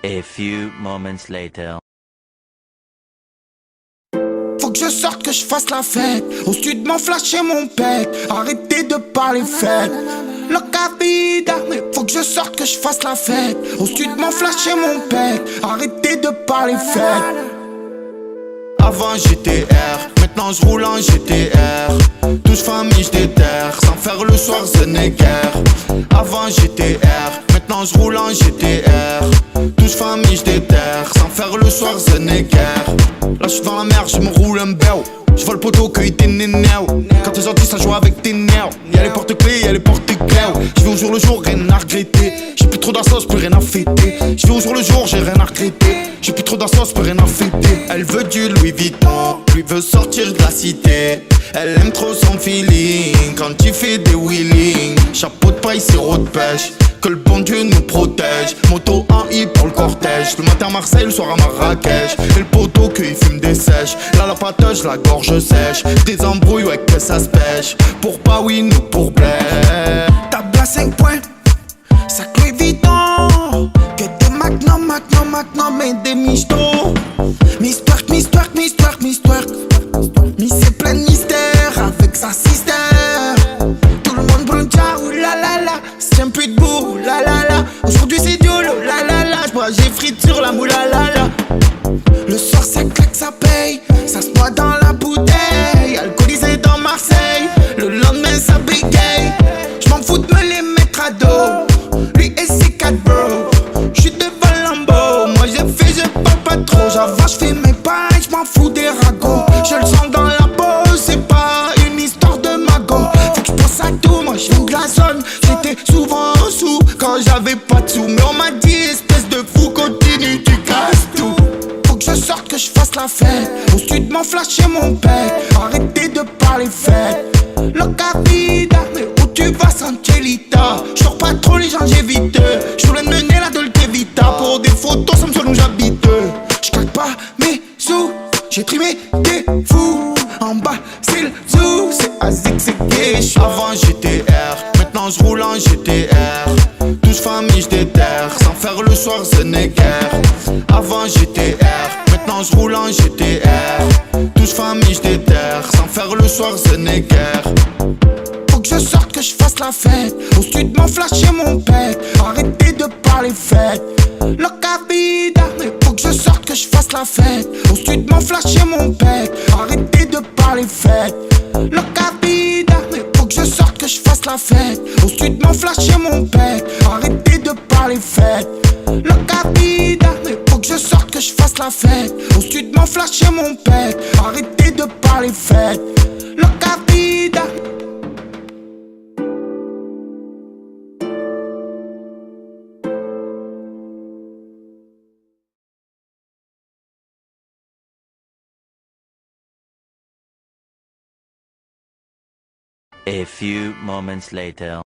A few moments later. Faut que je sorte, que je fasse la fête. Au sud m'en flasher mon pec. Arrêtez de parler fête. Loca vida, mais faut que je sorte, que je fasse la fête. Au sud m'en flasher mon pec. Arrêtez de parler fête. Avant j'étais R, maintenant je roule en GTR. Touche famille je déterre, sans faire le soir ce n'est guère. Avant j'étais R, maintenant je roule en GTR. Touche famille je déterre, sans faire le soir ce n'est guère. Là je suis dans la mer, je me roule un béo. Je vois le poteau cueillir tes nénéos. Quand t'es gentil ça joue avec tes nerfs. Y'a les porte-clés, y'a les porte-clés. Je vis au jour le jour, rien à regretter. J'ai plus trop d'assos, plus rien à fêter. Je vis au jour le jour, j'ai rien à regretter. J'ai plus trop d'assos, plus rien à fêter. Elle veut du Louis Vuitton, lui veut sortir de la cité. Elle aime trop son feeling quand tu fais des wheelings. Chapeau de paille, sirop de pêche. Que le bon Dieu nous protège. Moto en I pour le cortège. Le matin à Marseille, le soir à Marrakech. Et le poteau qu'il fume des sèches. Là la patoche, la gorge sèche. Des embrouilles, ouais que ça se pêche. Pour pas oui, nous pour Blair. Table à 5 points, sac Louis Vuitton. Que des magnum et des michtos. Miss twerk, Miss twerk, Miss twerk, Miss twerk. Miss c'est plein de mystère avec sa sister. Tout le monde brûle, ciao, la la la. C'est un pitbull, la la la. Aujourd'hui c'est diolo, la la la. J'bois, j'ai frites sur la moula, la la. Le soir ça claque, ça paye. Ça se boit dans la bouteille. Alcoolisé dans Marseille. Le lendemain ça bégaye. J'm'en fous de me les mettre à dos. Lui et ses 4 bros. J'suis devant Lambo. Moi j'ai fait, je parle pas trop. J'avance, j'fais mes pailles, j'm'en fous des ragots. Je le sens dans la peau, c'est pas une histoire de magot. Faut que j'pense à tout, moi j'viens de la zone. J'étais souvent sous quand j'avais pas de sous. Mais on m'a dit, espèce de fou, continue, tu casses tout. Faut que je sorte, que je fasse la fête. Au sud m'en flasher mon pec. Arrêtez de parler fête. Loca vida, mais où tu vas Sanchelita? J'sors pas trop les gens, j'évite. J'voulais mener la Dolce Vita. Pour des photos, ça me soit où j'habite. J'claque pas mes sous. J'ai trimé des fous. En bas c'est le zoo. C'est Azik, c'est gay. Avant j'étais R, maintenant je roule en GTR. Touche famille je déterre, sans faire le soir ce n'est guère. Avant j'étais R, maintenant je roule en GTR. Touche famille je déterre, sans faire le soir ce n'est guère. Faut que je sorte, que je fasse la fête. Au sud m'en flasher mon pec. Arrêtez de parler fête. Loca vida, mais faut que je sorte, que je fasse la fête. Au sud m'en flasher mon pec. Arrêtez de parler fête. Loca vida, mais faut que je sorte, que je fasse la fête. Au sud m'en flasher mon pec. Arrêtez de parler fête. Loca vida, mais faut que je sorte, que je fasse la fête. Au sud m'en flasher mon pec. Arrêtez de parler fête. Loca vida. A few moments later.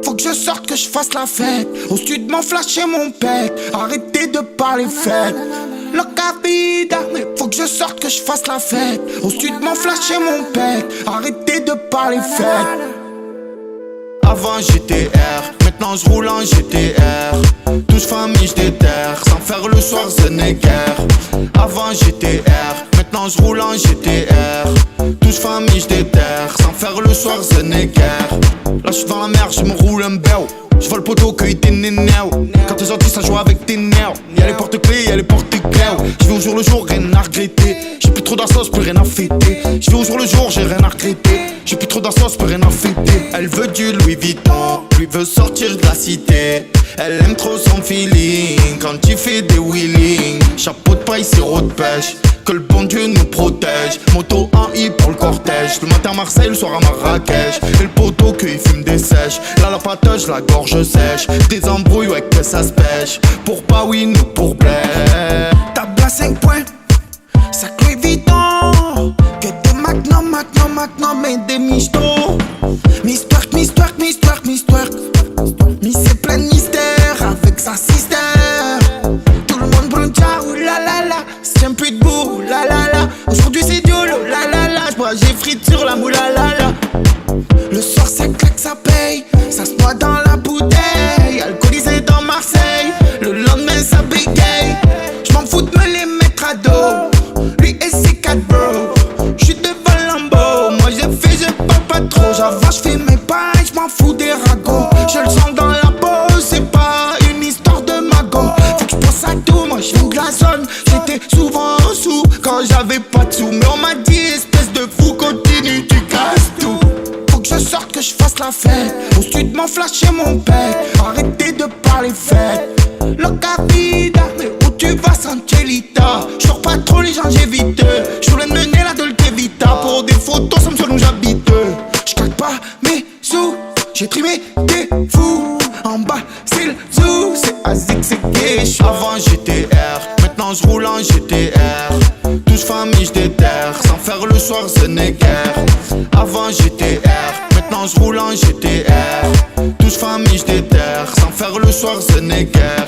Faut que je sorte, que je fasse la fête. Au sud m'en flasher mon pec. Arrêtez de parler fête. Loca vida, mais faut que je sorte, que je fasse la fête. Au sud m'en flasher mon pec. Arrêtez de parler fête. Avant j'étais R, maintenant je roule en GTR. Touche famille je déterre, sans faire le soir ce n'est guère. Avant j'étais R, maintenant je roule en GTR. Touche famille je déterre, sans faire le soir ce n'est guère. Là je suis dans la mer, je me roule un béo. Je vois le poteau cueillir tes nénéos. Quand t'es gentil ça joue avec tes nerfs. Y'a les porte-clés, y'a les porte-clés. Je vis au jour le jour, rien à regretter. J'ai plus trop d'assos, plus rien à fêter. Je vis au jour le jour, j'ai rien à regretter. J'ai plus trop d'assos, plus rien à fêter. Elle veut du Louis Vuitton, lui veut sortir de la cité. Elle aime trop son feeling quand tu fais des wheelings. Chapeau de paille, sirop de pêche. Que le bon Dieu nous protège. Moto en I pour le cortège. Le matin à Marseille, le soir à Marrakech. Et le poteau qu'il fume des sèches. Là la patoche, la gorge sèche. Des embrouilles, ouais que ça se pêche. Pour pas oui, nous pour Blair. Table à 5 points, sac Louis Vuitton. Que des magnum et des michtos. Miss twerk, Miss twerk, Miss twerk, Miss twerk. Miss c'est plein de mystère avec sa sister. Tout le monde brûle, ciao, la la la. C'est un pitbull, la la la. Aujourd'hui c'est diolo, la la la. J'bois, j'ai frites sur la moula, la la. Le soir ça claque, ça paye. Ça se boit dans la bouteille. Alcoolisé dans Marseille. mon pec. Arrêtez de parler fête. Loca vida, mais où tu vas Sanchelita? J'sors pas trop les gens, j'évite. J'voulais mener la Dolce Vita. Pour des photos, ça me sonne où j'habite. J'calque pas mes sous, j'ai trimé des fous. En bas, c'est le zoo, c'est Azik, c'est gay. Avant j'étais R, maintenant j'roule en GTR. Tous famille, j'déterre, sans faire le soir, ce n'est guère. Avant j'étais R, maintenant j'roule en GTR. Tous famille, j'déterre, sans faire le soir, ce n'est guère.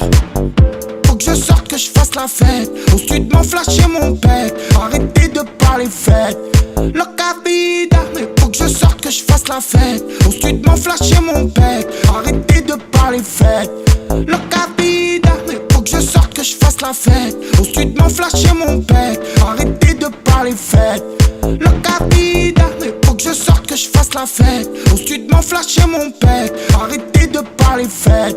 Faut que je sorte, que je fasse la fête. Au sud, m'en flasher mon pec. Arrêtez de parler fête. Loca vida, mais faut que je sorte, que je fasse la fête. Au sud, m'en flasher mon pec. Arrêtez de parler fête. Loca vida, mais faut que je sorte, que je fasse la fête. Au sud, m'en flasher mon pec. Arrêtez de parler fête. Loca vida, mais faut que je sorte, que je fasse la fête. Au sud, m'en flasher mon pec. Arrêtez de parler fête.